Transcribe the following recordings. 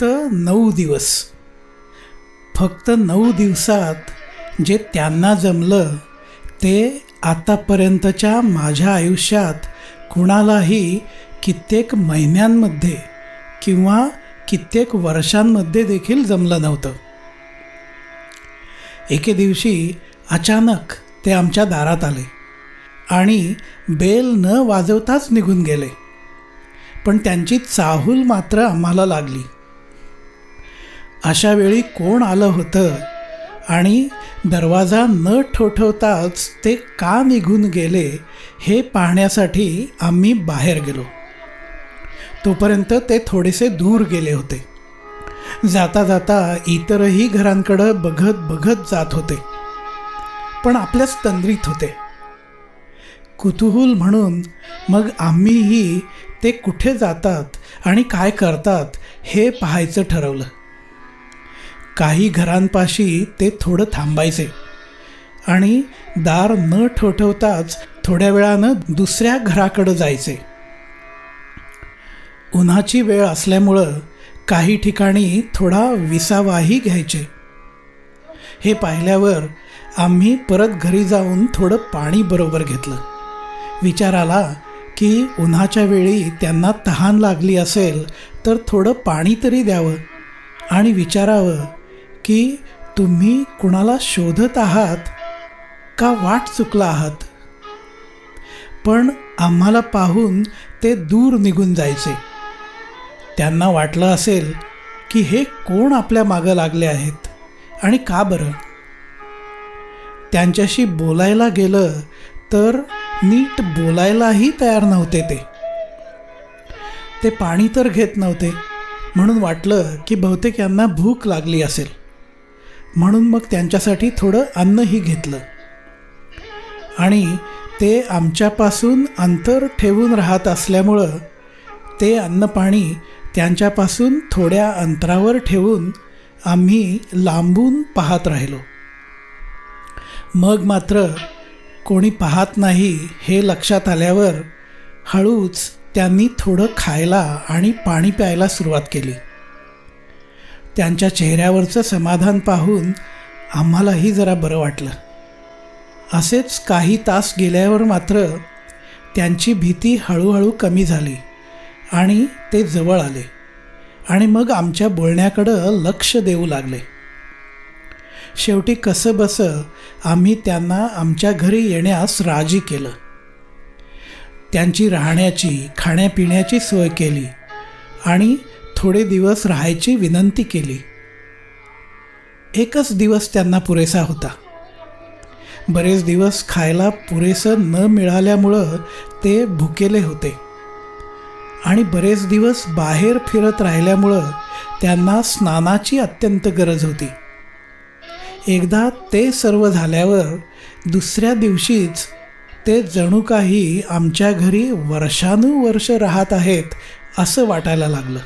फक्त 9 दिवस. फक्त 9 दिवसात जे त्यांना जमलं ते आतापर्यंतच्या माझ्या आयुष्यात कुणालाही कित्येक महिन्यांमध्ये किंवा कित्येक वर्षांमध्ये देखील जमलं नव्हतं. एके दिवशी अचानक ते आमच्या दारात आले आणि बेल न वाजवताच निघून गेले. पण त्यांची चाहूल मात्र आम्हाला लागली. अशा वेळी कोण आलं होतं आणि दरवाजा न ठोठवताच ते का निघून गेले हे पाहण्यासाठी आम्ही बाहेर गेलो. तोपर्यंत ते थोडेसे दूर गेले होते. जाता जाता इतरही घरांकडं बघत बघत जात होते, पण आपल्याच तंद्रीत होते. कुतूहल म्हणून मग आम्हीही ते कुठे जातात आणि काय करतात हे पाहायचं ठरवलं. काही घरांपाशी ते थोडं थांबायचे आणि दार न ठोठवताच थोड्या वेळानं दुसऱ्या घराकडं जायचे. उन्हाची वेळ असल्यामुळं काही ठिकाणी थोडा विसावाही घ्यायचे. हे पाहिल्यावर आम्ही परत घरी जाऊन थोडं पाणी बरोबर घेतलं. विचार आला की उन्हाच्या वेळी त्यांना तहान लागली असेल तर थोडं पाणी तरी द्यावं आणि विचारावं की तुम्ही कुणाला शोधत आहात का वाट चुकला आहात. पण आम्हाला पाहून ते दूर निघून जायचे. त्यांना वाटलं असेल की हे कोण आपल्या मागं लागले आहेत आणि का बरं. त्यांच्याशी बोलायला गेलं तर नीट बोलायलाही तयार नव्हते. ते पाणी तर घेत नव्हते. म्हणून वाटलं की बहुतेक यांना भूक लागली असेल. म्हणून मग त्यांच्यासाठी थोडं अन्नही घेतलं आणि ते आमच्यापासून अंतर ठेवून राहत असल्यामुळं ते अन्नपाणी त्यांच्यापासून थोड्या अंतरावर ठेवून आम्ही लांबून पाहत राहिलो. मग मात्र कोणी पाहत नाही हे लक्षात आल्यावर हळूच त्यांनी थोडं खायला आणि पाणी प्यायला सुरुवात केली. त्यांच्या चेहऱ्यावरचं समाधान पाहून आम्हालाही जरा बरं वाटलं. असेच काही तास गेल्यावर मात्र त्यांची भीती हळूहळू कमी झाली आणि ते जवळ आले आणि मग आमच्या बोलण्याकडं लक्ष देऊ लागले. शेवटी कसंबसं आम्ही त्यांना आमच्या घरी येण्यास राजी केलं. त्यांची राहण्याची खाण्यापिण्याची सोय केली आणि थोडे दिवस राहायची विनंती केली. एकच दिवस त्यांना पुरेसा होता. बरेच दिवस खायला पुरेसं न मिळाल्यामुळं ते भुकेले होते आणि बरेच दिवस बाहेर फिरत राहिल्यामुळं त्यांना स्नानाची अत्यंत गरज होती. एकदा ते सर्व झाल्यावर दुसऱ्या दिवशीच ते जणू काही आमच्या घरी वर्षानुवर्ष राहत आहेत असं वाटायला लागलं.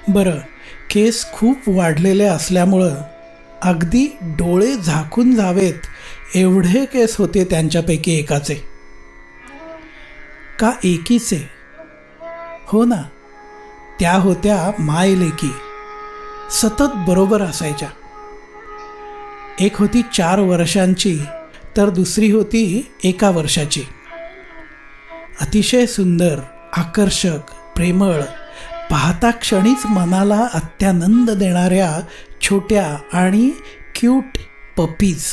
बरं, केस खूप वाढलेले असल्यामुळं अगदी डोळे झाकून जावेत एवढे केस होते त्यांच्यापैकी एकाचे. का एकीचे? हो ना, त्या होत्या मायलेकी. सतत बरोबर असायच्या. एक होती 4 वर्षांची तर दुसरी होती 1 वर्षाची. अतिशय सुंदर, आकर्षक, प्रेमळ, पाहता क्षणीच मनाला अत्यानंद देणाऱ्या छोट्या आणि क्यूट पपीज.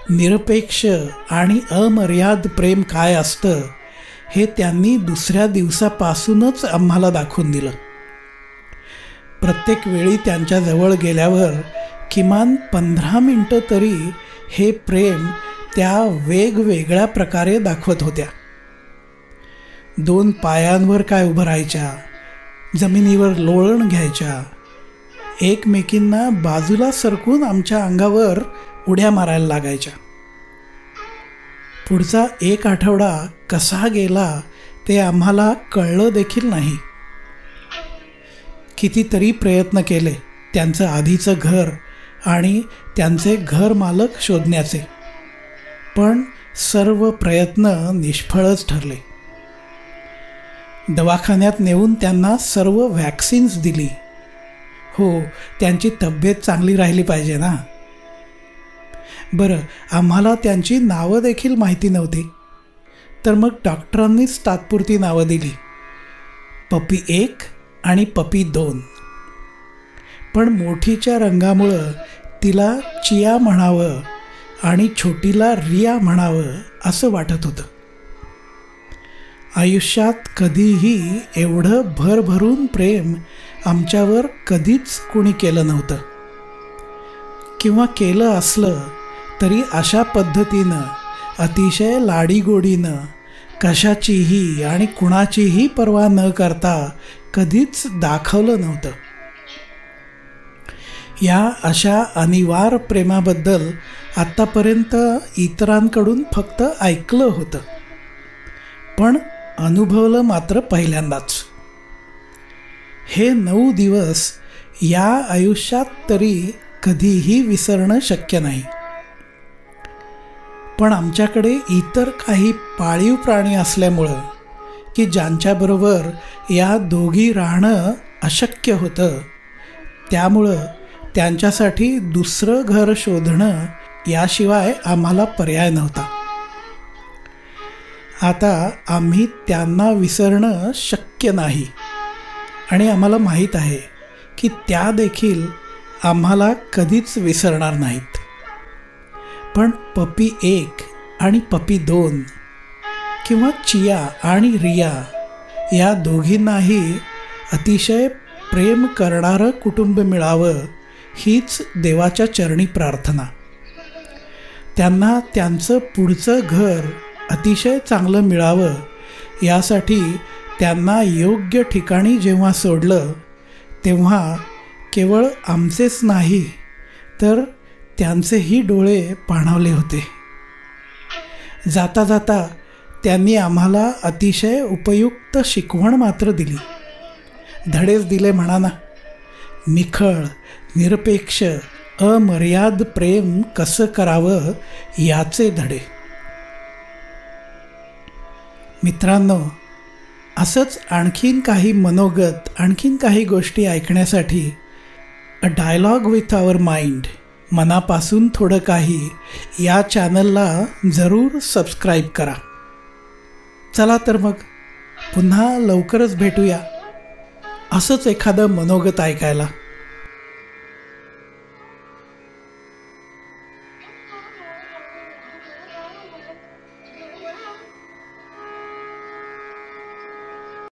निरपेक्ष आणि अमर्याद प्रेम काय असतं हे त्यांनी दुसऱ्या दिवसापासूनच आम्हाला दाखवून दिलं. प्रत्येक वेळी त्यांच्याजवळ गेल्यावर किमान 15 मिनटं तरी हे प्रेम त्या वेगवेगळ्या प्रकारे दाखवत होत्या. 2 पायांवर काय उभं राहायच्या, जमिनीवर लोळण घ्यायच्या, एकमेकींना बाजूला सरकून आमच्या अंगावर उड्या मारायला लागायच्या. पुढचा 1 आठवडा कसा गेला ते आम्हाला कळलं देखील नाही. कितीतरी प्रयत्न केले त्यांचं आधीचं घर आणि त्यांचे घरमालक शोधण्याचे, पण सर्व प्रयत्न निष्फळच ठरले. दवाखान्यात नेऊन त्यांना सर्व व्हॅक्सिन्स दिली. हो, त्यांची तब्येत चांगली राहिली पाहिजे ना. बरं, आम्हाला त्यांची नावं देखील माहिती नव्हती, तर मग डॉक्टरांनीच तात्पुरती नावं दिली, पपी 1 आणि पपी 2. पण मोठीच्या रंगामुळं तिला चिया म्हणावं आणि छोटीला रिया म्हणावं असं वाटत होतं. आयुष्यात कधीही एवढं भरभरून प्रेम आमच्यावर कधीच कोणी केलं नव्हतं, किंवा केलं असलं तरी अशा पद्धतीनं अतिशय लाडीगोडीनं कशाचीही आणि कुणाचीही पर्वा न करता कधीच दाखवलं नव्हतं. या अशा अनिवार प्रेमाबद्दल आत्तापर्यंत इतरांकडून फक्त ऐकलं होतं, पण अनुभवलं मात्र पहिल्यांदाच. हे 9 दिवस या आयुष्यात तरी कधीही विसरणं शक्य नाही. पण आमच्याकडे इतर काही पाळीव प्राणी असल्यामुळं, की ज्यांच्याबरोबर या दोघी राहणं अशक्य होतं, त्यामुळं त्यांच्यासाठी दुसरं घर शोधणं याशिवाय आम्हाला पर्याय नव्हता. आता आम्ही त्यांना विसरणं शक्य नाही आणि आम्हाला माहीत आहे की त्या देखील आम्हाला कधीच विसरणार नाहीत. पण पपी 1 आणि पपी 2 किंवा चिया आणि रिया या दोघींनाही अतिशय प्रेम करणारं कुटुंब मिळावं हीच देवाच्या चरणी प्रार्थना. त्यांना त्यांचं पुढचं घर अतिशय चांगलं मिळावं यासाठी त्यांना योग्य ठिकाणी जेव्हा सोडलं, तेव्हा केवळ आमचेच नाही तर त्यांचेही डोळे पाणावले होते. जाता जाता त्यांनी आम्हाला अतिशय उपयुक्त शिकवण मात्र दिली. धडेच दिले म्हणा ना. निखळ, निरपेक्ष, अमर्याद प्रेम कसं करावं याचे धडे. मित्रांनो, असंच आणखीन काही मनोगत, आणखीन काही गोष्टी ऐकण्यासाठी a dialogue with our mind, मनापासून थोडं काही या चॅनलला जरूर सबस्क्राईब करा. चला तर मग पुन्हा लवकरच भेटूया असंच एखादं मनोगत ऐकायला.